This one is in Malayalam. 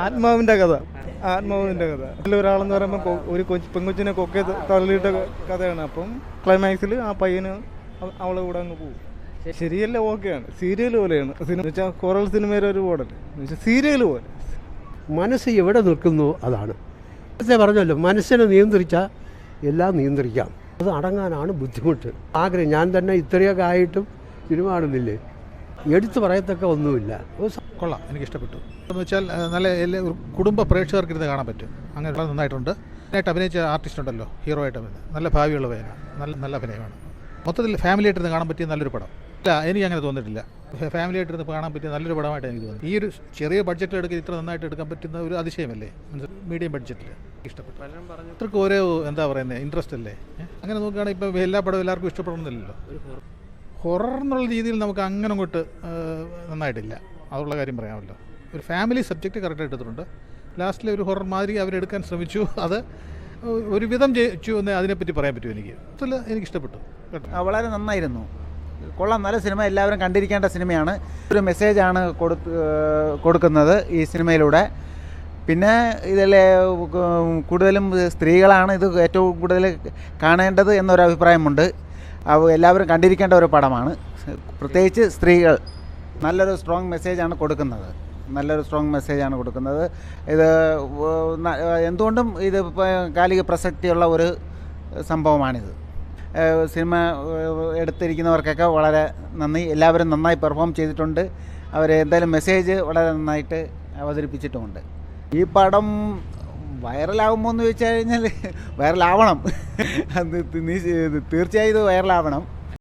ആത്മാവിൻ്റെ കഥ. ആത്മാവിൻ്റെ കഥ. അതിലൊരാളെന്ന് പറയുമ്പോൾ ഒരു പെങ്കൊച്ചിനെ കൊക്കെ തള്ളിയിട്ട കഥയാണ്. അപ്പം ക്ലൈമാക്സിൽ ആ പയ്യന് അവളെ കൂടെ അങ്ങ് പോകും. ശരിയല്ല, ഓക്കെയാണ്. സീരിയൽ പോലെയാണ് സിനിമ വെച്ചാൽ. കൊറൽ സിനിമയുടെ ഒരു മോഡൽ വെച്ചാൽ സീരിയൽ പോലെ. മനസ്സ് എവിടെ നിൽക്കുന്നു അതാണ്. നേരത്തെ പറഞ്ഞല്ലോ, മനസ്സിനെ നിയന്ത്രിച്ചാൽ എല്ലാം നിയന്ത്രിക്കാം. അത് അടങ്ങാനാണ് ബുദ്ധിമുട്ട്. ആഗ്രഹം ഞാൻ തന്നെ ഇത്രയൊക്കെ ആയിട്ടും സിനിമ കാണുന്നില്ലേ, എടുത്തു പറയത്തക്ക ഒന്നുമില്ല. കൊള്ളാം, എനിക്കിഷ്ടപ്പെട്ടു. എന്ന് വെച്ചാൽ നല്ല ഒരു കുടുംബ പ്രേക്ഷകർക്ക് ഇരുന്ന് കാണാൻ പറ്റും. അങ്ങനെ വളരെ നന്നായിട്ടുണ്ട്. നന്നായിട്ട് അഭിനയിച്ച ആർട്ടിസ്റ്റ് ഉണ്ടല്ലോ, ഹീറോ ആയിട്ട് അഭിനയം, നല്ല ഭാവിയുള്ള പയ്യനാണ്. നല്ല അഭിനയമാണ്. മൊത്തത്തിൽ ഫാമിലി ആയിട്ടിരുന്ന് കാണാൻ പറ്റിയ നല്ലൊരു പടം. ഇല്ല, എനിക്ക് അങ്ങനെ തോന്നിയിട്ടില്ല. ഫാമിലി ആയിട്ടിരുന്ന് കാണാൻ പറ്റിയ നല്ലൊരു പടമായിട്ട് എനിക്ക് തോന്നി. ഈ ഒരു ചെറിയ ബഡ്ജറ്റിൽ എടുക്കുക ഇത്ര നന്നായിട്ട് എടുക്കാൻ പറ്റുന്ന ഒരു അതിശയമല്ലേ, മീഡിയം ബഡ്ജറ്റിൽ. ഇഷ്ടപ്പെട്ടു. ഇത്രക്ക് ഓരോ എന്താ പറയുന്നത്, ഇൻട്രസ്റ്റ് അല്ലേ. അങ്ങനെ നോക്കുകയാണെങ്കിൽ ഇപ്പോൾ എല്ലാ പടവും എല്ലാവർക്കും ഇഷ്ടപ്പെടണമെന്നില്ലല്ലോ. ഹൊറർ എന്നുള്ള രീതിയിൽ നമുക്ക് അങ്ങനെ അങ്ങോട്ട് നന്നായിട്ടില്ല, അതുള്ള കാര്യം പറയാമല്ലോ. ഒരു ഫാമിലി സബ്ജക്റ്റ് കറക്റ്റായിട്ട് എടുത്തിട്ടുണ്ട്. ലാസ്റ്റിലെ ഒരു ഹൊറർ മാതിരി അവരെടുക്കാൻ ശ്രമിച്ചു. അത് ഒരുവിധം ജയിച്ചു എന്ന് അതിനെപ്പറ്റി പറയാൻ പറ്റും എനിക്ക്. അതിൽ എനിക്കിഷ്ടപ്പെട്ടു കേട്ടോ. വളരെ നന്നായിരുന്നു. കൊള്ളാം, നല്ല സിനിമ. എല്ലാവരും കണ്ടിരിക്കേണ്ട സിനിമയാണ്. ഒരു മെസ്സേജാണ് കൊടുക്കുന്നത് ഈ സിനിമയിലൂടെ. പിന്നെ ഇതിൽ കൂടുതലും സ്ത്രീകളാണ് ഇത് ഏറ്റവും കൂടുതൽ കാണേണ്ടത് എന്നൊരു അഭിപ്രായമുണ്ട്. എല്ലാവരും കണ്ടിരിക്കേണ്ട ഒരു പടമാണ്, പ്രത്യേകിച്ച് സ്ത്രീകൾ. നല്ലൊരു സ്ട്രോങ് മെസ്സേജാണ് കൊടുക്കുന്നത്. ഇത് എന്തുകൊണ്ടും ഇത് കാലിക പ്രസക്തിയുള്ള ഒരു സംഭവമാണിത്. സിനിമ എടുത്തിരിക്കുന്നവർക്കൊക്കെ വളരെ നന്ദി. എല്ലാവരും നന്നായി പെർഫോം ചെയ്തിട്ടുണ്ട്. അവർ എന്തായാലും മെസ്സേജ് വളരെ നന്നായിട്ട് അവതരിപ്പിച്ചിട്ടുമുണ്ട്. ഈ പടം വൈറലാകുമോ എന്ന് ചോദിച്ചു കഴിഞ്ഞാൽ വൈറലാവണം. തീർച്ചയായും ഇത് വൈറലാവണം.